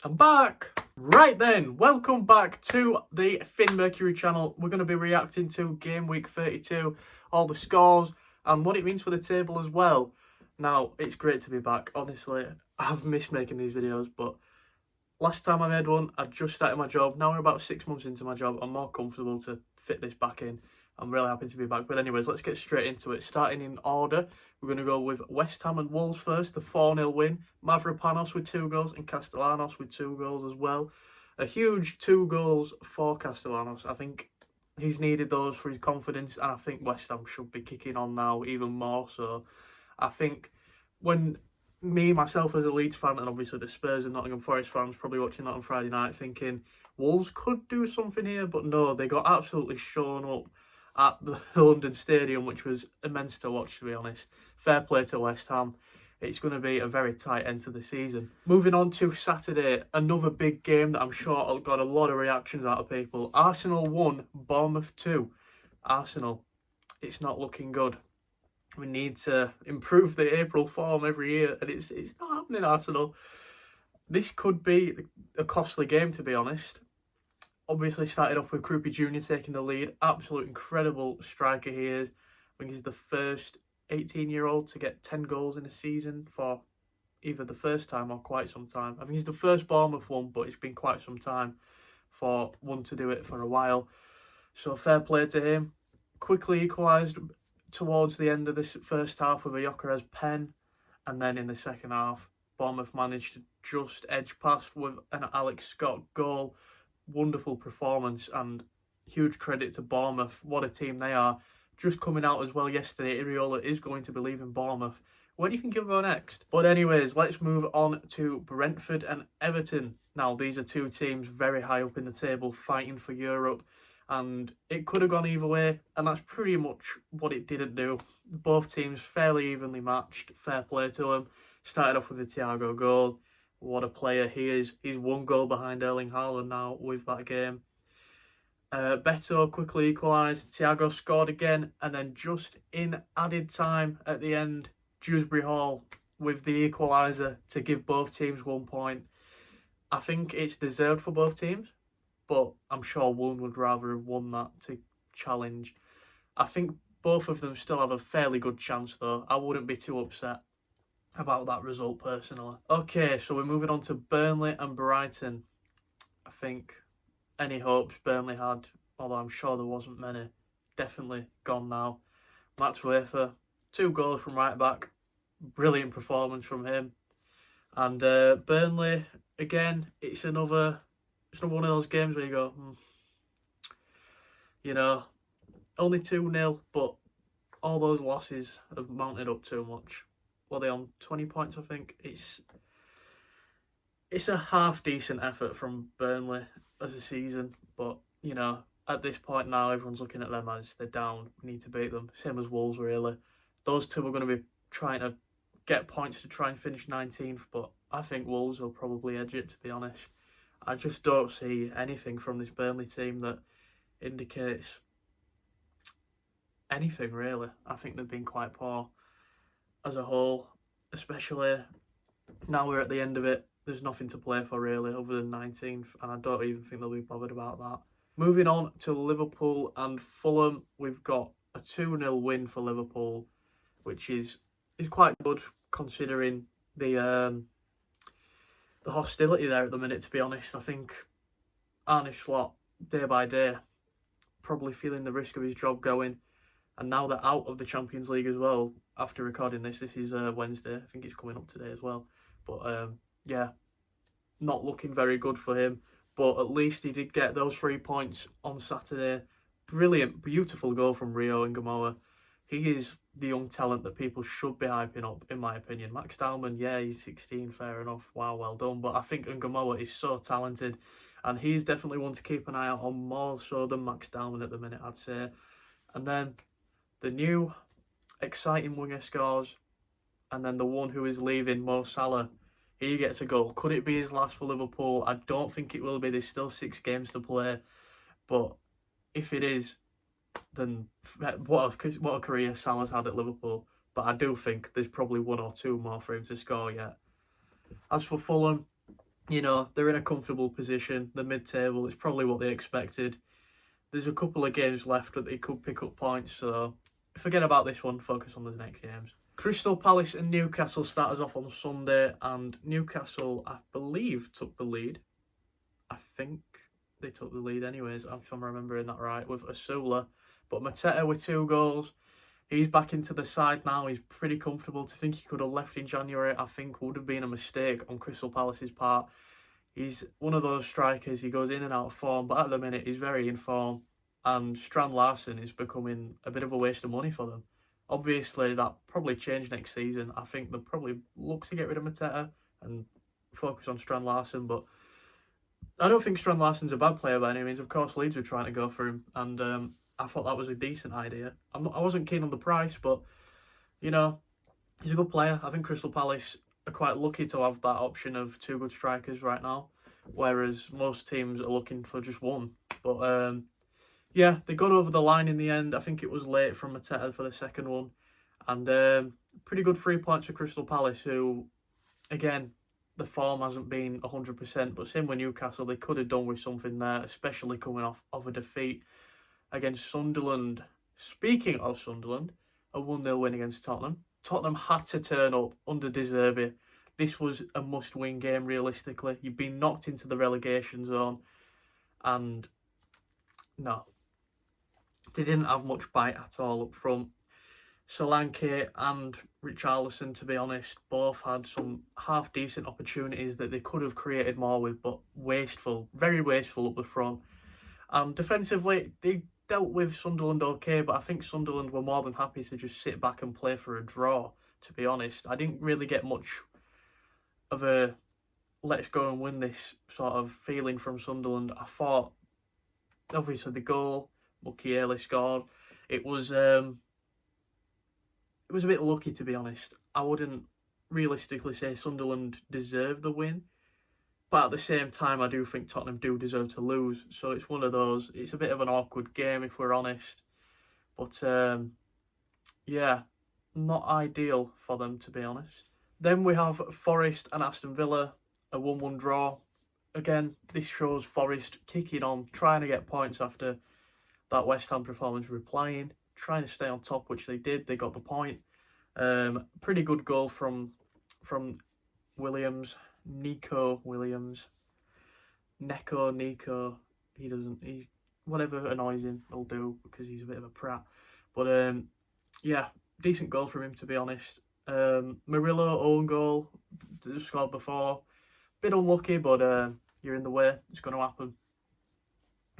I'm back! Right then, welcome back to the Finn Mercury channel. We're going to be reacting to Game Week 32, all the scores, and what it means for the table as well. Now, it's great to be back. Honestly, I've missed making these videos, but last time I made one, I just started my job. Now we're about 6 months into my job. I'm more comfortable to fit this back in. I'm really happy to be back. But anyways, let's get straight into it. Starting in order, we're going to go with West Ham and Wolves first. The 4-0 win. Mavropanos with 2 goals and Castellanos with 2 goals as well. A huge 2 goals for Castellanos. I think he's needed those for his confidence. And I think West Ham should be kicking on now even more so. I think when myself as a Leeds fan, and obviously the Spurs and Nottingham Forest fans probably watching that on Friday night thinking Wolves could do something here, but no, they got absolutely shown up at the London Stadium, which was immense to watch, to be honest. Fair play to West Ham. It's going to be a very tight end to the season. Moving on to Saturday, another big game that I'm sure got a lot of reactions out of people. Arsenal 1, Bournemouth 2. Arsenal, it's not looking good. We need to improve the April form every year, and it's not happening, Arsenal. This could be a costly game, to be honest. Obviously started off with Krupi Jr. taking the lead. Absolute incredible striker he is. I think he's the first 18-year-old to get 10 goals in a season for either the first time or quite some time. I think he's the first Bournemouth one, but it's been quite some time for one to do it for a while. So fair play to him. Quickly equalised towards the end of this first half with a Gyökeres pen, and then in the second half, Bournemouth managed to just edge past with an Alex Scott goal. Wonderful performance and huge credit to Bournemouth. What a team they are. Just coming out as well yesterday, Iriola is going to be leaving Bournemouth. Where do you think he'll go next? But anyways, let's move on to Brentford and Everton. Now, these are two teams very high up in the table fighting for Europe. And it could have gone either way, and that's pretty much what it didn't do. Both teams fairly evenly matched. Fair play to them. Started off with a Thiago goal. What a player he is. He's 1 goal behind Erling Haaland now with that game. Beto quickly equalised. Thiago scored again, and then just in added time at the end, Dewsbury Hall with the equaliser to give both teams 1 point. I think it's deserved for both teams, but I'm sure one would rather have won that to challenge. I think both of them still have a fairly good chance though. I wouldn't be too upset about that result personally. Okay, so we're moving on to Burnley and Brighton. I think any hopes Burnley had, although I'm sure there wasn't many, definitely gone now. Max Wafer, 2 goals from right back. Brilliant performance from him. And Burnley, again, it's another one of those games where you go, only 2-0, but all those losses have mounted up too much. Well, they're on 20 points, I think. It's a half-decent effort from Burnley as a season, but, at this point now, everyone's looking at them as they're down. We need to beat them. Same as Wolves, really. Those two are going to be trying to get points to try and finish 19th, but I think Wolves will probably edge it, to be honest. I just don't see anything from this Burnley team that indicates anything, really. I think they've been quite poor as a whole, especially now we're at the end of it. There's nothing to play for, really, other than 19th, and I don't even think they'll be bothered about that. Moving on to Liverpool and Fulham, we've got a 2-0 win for Liverpool, which is quite good considering the hostility there at the minute, to be honest. I think Arne Slot, day by day, probably feeling the risk of his job going. And now they're out of the Champions League as well. After recording this is Wednesday. I think it's coming up today as well. But yeah, not looking very good for him. But at least he did get those 3 points on Saturday. Brilliant, beautiful goal from Rio and Gamoa. He is the young talent that people should be hyping up, in my opinion. Max Dalman, yeah, he's 16, fair enough. Wow, well done. But I think Ngamoa is so talented, and he's definitely one to keep an eye out on, more so than Max Dalman at the minute, I'd say. And then the new exciting winger scores, and then the one who is leaving, Mo Salah, he gets a goal. Could it be his last for Liverpool? I don't think it will be. There's still 6 games to play, but if it is, then what a career Salah's had at Liverpool. But I do think there's probably 1 or 2 more for him to score yet. As for Fulham, they're in a comfortable position. The mid-table is probably what they expected. There's a couple of games left that they could pick up points, so forget about this one. Focus on the next games. Crystal Palace and Newcastle start us off on Sunday, and Newcastle, I believe, took the lead. I think they took the lead anyways, if I'm remembering that right, with Asula. But Mateta with 2 goals. He's back into the side now. He's pretty comfortable. To think he could have left in January, I think, would have been a mistake on Crystal Palace's part. He's one of those strikers. He goes in and out of form, but at the minute he's very in form. And Strand Larsen is becoming a bit of a waste of money for them. Obviously, that probably change next season. I think they'll probably look to get rid of Mateta and focus on Strand Larsen. But I don't think Strand Larsen's a bad player by any means. Of course, Leeds were trying to go for him, and I thought that was a decent idea. I wasn't keen on the price, but he's a good player. I think Crystal Palace are quite lucky to have that option of 2 good strikers right now, whereas most teams are looking for just one. But yeah, they got over the line in the end. I think it was late from Mateta for the second one, and pretty good 3 points for Crystal Palace, who, again, the form hasn't been 100%, but same with Newcastle, they could have done with something there, especially coming off of a defeat against Sunderland. Speaking of Sunderland, a 1-0 win against Tottenham. Tottenham had to turn up under De Zerbi. This was a must-win game, realistically. You've been knocked into the relegation zone, and no, they didn't have much bite at all up front. Solanke and Richarlison, to be honest, both had some half-decent opportunities that they could have created more with, but wasteful, very wasteful up the front. And defensively, they dealt with Sunderland okay, but I think Sunderland were more than happy to just sit back and play for a draw, to be honest. I didn't really get much of a let's go and win this sort of feeling from Sunderland. I thought, obviously, the goal, Mukiele scored, it was a bit lucky, to be honest. I wouldn't realistically say Sunderland deserved the win, but at the same time, I do think Tottenham do deserve to lose. So it's one of those. It's a bit of an awkward game, if we're honest. But yeah, not ideal for them, to be honest. Then we have Forest and Aston Villa, a 1-1 draw. Again, this shows Forest kicking on, trying to get points after that West Ham performance, replying, trying to stay on top, which they did. They got the point. Pretty good goal from Williams. Nico, he whatever annoys him, he'll do, because he's a bit of a prat. But yeah, decent goal from him, to be honest. Murillo, own goal, scored before. Bit unlucky, but you're in the way. It's going to happen.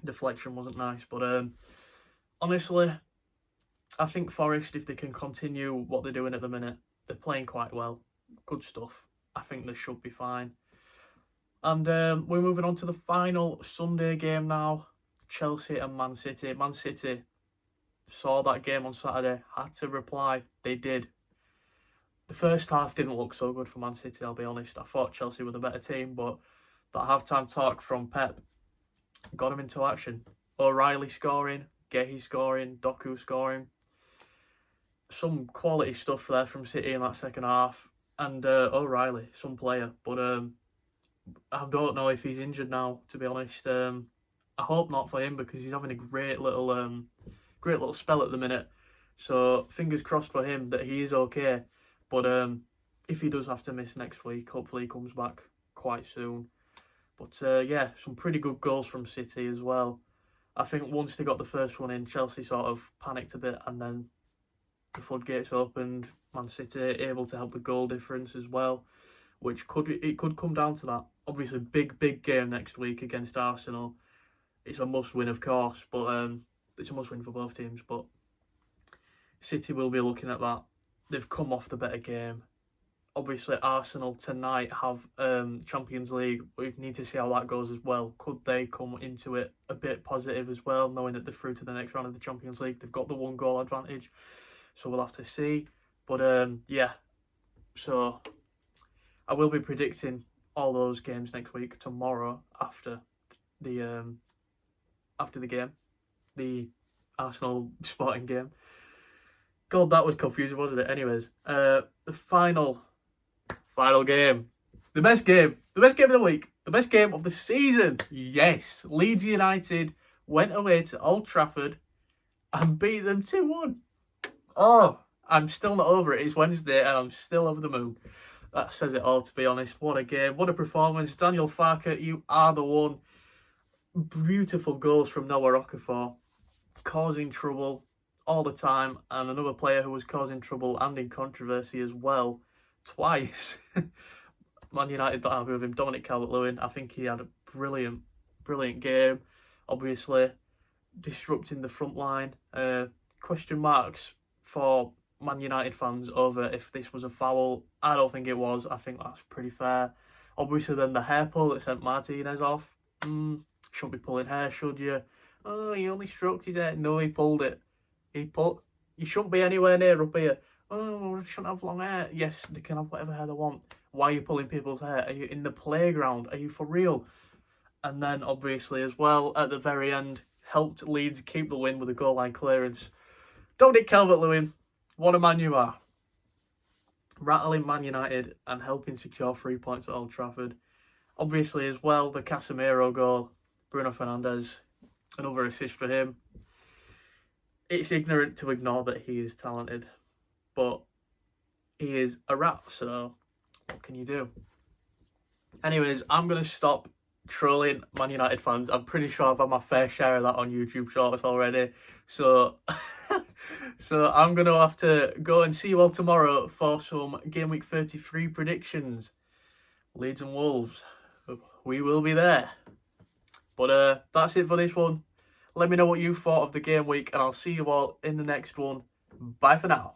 Deflection wasn't nice, but honestly, I think Forest, if they can continue what they're doing at the minute, they're playing quite well. Good stuff. I think they should be fine. And we're moving on to the final Sunday game now. Chelsea and Man City. Man City saw that game on Saturday, had to reply. They did. The first half didn't look so good for Man City, I'll be honest. I thought Chelsea were the better team, but that half-time talk from Pep got him into action. O'Reilly scoring, Gehi scoring, Doku scoring. Some quality stuff there from City in that second half. And O'Reilly, some player. But I don't know if he's injured now, to be honest. I hope not for him, because he's having a great little spell at the minute. So fingers crossed for him that he is okay. But if he does have to miss next week, hopefully he comes back quite soon. But yeah, some pretty good goals from City as well. I think once they got the first one in, Chelsea sort of panicked a bit, and then the floodgates opened. Man City able to help the goal difference as well, which could come down to that. Obviously, big game next week against Arsenal. It's a must win, of course, but it's a must win for both teams. But City will be looking at that. They've come off the better game. Obviously, Arsenal tonight have Champions League. We need to see how that goes as well. Could they come into it a bit positive as well, knowing that they're through to the next round of the Champions League? They've got the 1-goal advantage, so we'll have to see. But yeah, so I will be predicting all those games next week, tomorrow, after the game, the Arsenal Sporting game. God, that was confusing, wasn't it? Anyways, the final game, the best game of the week. The best game of the season. Yes. Leeds United went away to Old Trafford and beat them 2-1. Oh, I'm still not over it. It's Wednesday and I'm still over the moon. That says it all, to be honest. What a game. What a performance. Daniel Farke, you are the one. Beautiful goals from Noah Okafor. Causing trouble all the time. And another player who was causing trouble and in controversy as well. Twice. Man United not happy with him. Dominic Calvert-Lewin. I think he had a brilliant game. Obviously, disrupting the front line. Question marks for Man United fans over if this was a foul. I don't think it was. I think that's pretty fair. Obviously, then the hair pull that sent Martinez off. Shouldn't be pulling hair, should you? Oh, he only stroked his hair. No, he pulled it. You shouldn't be anywhere near up here. Oh, they shouldn't have long hair. Yes, they can have whatever hair they want. Why are you pulling people's hair? Are you in the playground? Are you for real? And then, obviously, as well, at the very end, helped Leeds keep the win with a goal line clearance. Dominic Calvert-Lewin, what a man you are. Rattling Man United and helping secure 3 points at Old Trafford. Obviously, as well, the Casemiro goal, Bruno Fernandes, another assist for him. It's ignorant to ignore that he is talented, but he is a rat, so what can you do? Anyways, I'm going to stop trolling Man United fans. I'm pretty sure I've had my fair share of that on YouTube Shorts already. So, I'm going to have to go and see you all tomorrow for some Game Week 33 predictions. Leeds and Wolves. We will be there. But that's it for this one. Let me know what you thought of the game week, and I'll see you all in the next one. Bye for now.